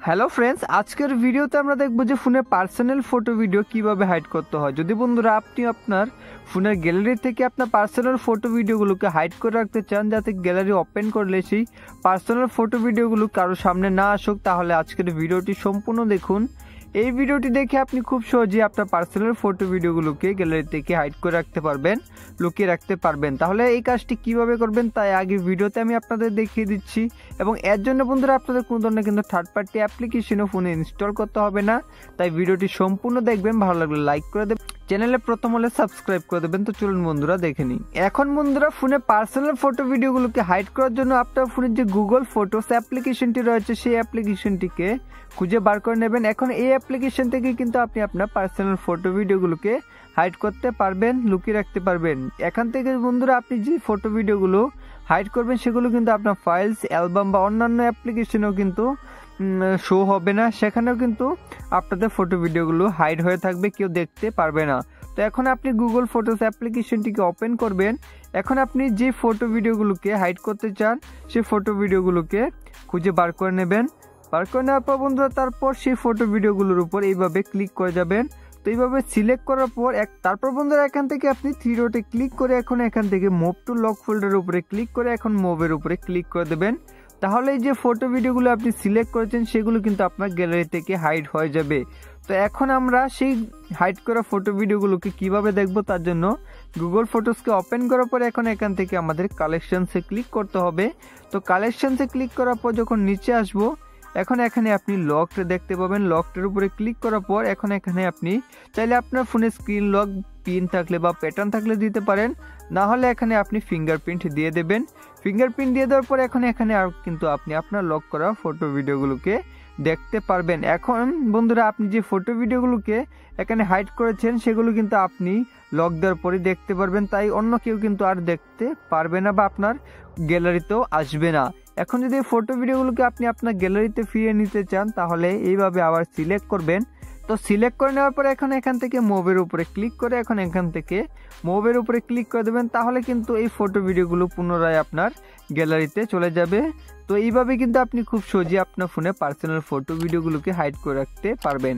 Hello friends, আজকের ভিডিওতে আমরা দেখব যে ফোনে পার্সোনাল ফটো ভিডিও কিভাবে হাইড করতে হয়। যদি বন্ধুরা আপনি আপনার ফোনের গ্যালারি থেকে আপনার পার্সোনাল ফটো ভিডিওগুলোকে হাইড করে রাখতে চান, যাতে গ্যালারি ওপেন করলে সেই পার্সোনাল ফটো ভিডিওগুলো কারো সামনে না আসুক, তাহলে আজকের ভিডিওটি সম্পূর্ণ দেখুন। এই ভিডিওটি দেখে আপনি খুব সহজেই আপনার পার্সোনাল ফটো ভিডিওগুলোকে গ্যালারি থেকে হাইড করে রাখতে পারবেন, লুকিয়ে রাখতে পারবেন। তাহলে এই কাজটি কিভাবে করবেন তাই আগে ভিডিওতে আমি আপনাদের দেখিয়ে দিচ্ছি। এবং এর জন্য বন্ধুরা আপনাদের কোনো ধরনের কিন্তু থার্ড পার্টি অ্যাপ্লিকেশনও ফোনে ইনস্টল করতে হবে না। তাই ভিডিওটি সম্পূর্ণ দেখবেন, ভালো লাগলে লাইক করে দেবেন, চ্যানেলে প্রথম হলে সাবস্ক্রাইব করে দেবেন। তো চলুন বন্ধুরা দেখে নিই। এখন বন্ধুরা ফোনে পার্সোনাল ফটো ভিডিওগুলোকে হাইড করার জন্য আপনার ফোনের যে গুগল ফটোস অ্যাপ্লিকেশনটি রয়েছে সেই অ্যাপ্লিকেশনটিকে খুঁজে বার করে নেবেন। এখন এই অ্যাপ্লিকেশন থেকে কিন্তু আপনি আপনার পার্সোনাল ফটো ভিডিওগুলোকে হাইড করতে পারবেন, লুকিয়ে রাখতে পারবেন। এখান থেকে বন্ধুরা আপনি যে ফটো ভিডিওগুলো হাইড করবেন সেগুলো কিন্তু আপনার ফাইলস, অ্যালবাম বা অন্যান্য অ্যাপ্লিকেশনেও কিন্তু শো হবে না, সেখানেও কিন্তু আপনাদের ফটো ভিডিওগুলো হাইড হয়ে থাকবে, কেউ দেখতে পারবে না। তো এখন আপনি গুগল ফটোস অ্যাপ্লিকেশনটিকে ওপেন করবেন। এখন আপনি যে ফটো ভিডিওগুলোকে হাইড করতে চান সেই ফটো ভিডিওগুলোকে খুঁজে বার করে নেবেন। বার করে নেওয়ার পর বন্ধুরা তারপর সেই ফটো ভিডিওগুলোর উপর এইভাবে ক্লিক করে যাবেন। তো এইভাবে সিলেক্ট করার পর তারপর বন্ধুরা এখান থেকে আপনি থ্রি ডটে ক্লিক করে এখন এখান থেকে মুভ টু লক ফোল্ডারের উপরে ক্লিক করে এখন মুভের উপরে ক্লিক করে দেবেন। তাহলে এই যে ফটো ভিডিওগুলো আপনি সিলেক্ট করেছেন সেগুলো কিন্তু আপনার গ্যালারি থেকে হাইড হয়ে যাবে। তো এখন আমরা সেই হাইড করা ফটো ভিডিওগুলোকে কিভাবে দেখব, তার জন্য গুগল ফটোসকে ওপেন করার পর এখন এখান থেকে আমাদের কালেকশনসে ক্লিক করতে হবে। তো কালেকশনসে ক্লিক করার পর যখন নিচে আসবো, এখন এখানে আপনি লকড দেখতে পাবেন। লকডের উপরে ক্লিক করার পর এখন এখানে আপনি চাইলে আপনার ফোনে স্ক্রিন লক পিন থাকলে বা প্যাটার্ন থাকলে দিতে পারেন, না হলে এখানে আপনি ফিঙ্গারপ্রিন্ট দিয়ে দেবেন। ফিঙ্গারপ্রিন্ট দিয়ে দেওয়ার পর এখন এখানে আর কিন্তু আপনি আপনার লক করা ফটো ভিডিওগুলোকে দেখতে পারবেন। এখন বন্ধুরা আপনি যে ফটো ভিডিওগুলোকে এখানে হাইড করেছেন সেগুলো কিন্তু আপনি লক দেওয়ার পরে দেখতে পারবেন, তাই অন্য কেউ কিন্তু আর দেখতে পারবে না বা আপনার গ্যালারিতেও আসবে না। এখন যদি এই ফটো ভিডিওগুলোকে আপনি আপনার গ্যালারিতে ফিরিয়ে নিতে চান তাহলে এইভাবে আবার সিলেক্ট করবেন। তো সিলেক্ট করে নেওয়ার পর এখন এখান থেকে মুভের উপরে ক্লিক করে এখন এখান থেকে মুভের উপরে ক্লিক করে দেবেন। তাহলে কিন্তু এই ফটো ভিডিওগুলো পুনরায় আপনার গ্যালারিতে চলে যাবে। তো এইভাবে কিন্তু আপনি খুব সহজে আপনার ফোনে পার্সোনাল ফটো ভিডিওগুলোকে হাইড করে রাখতে পারবেন।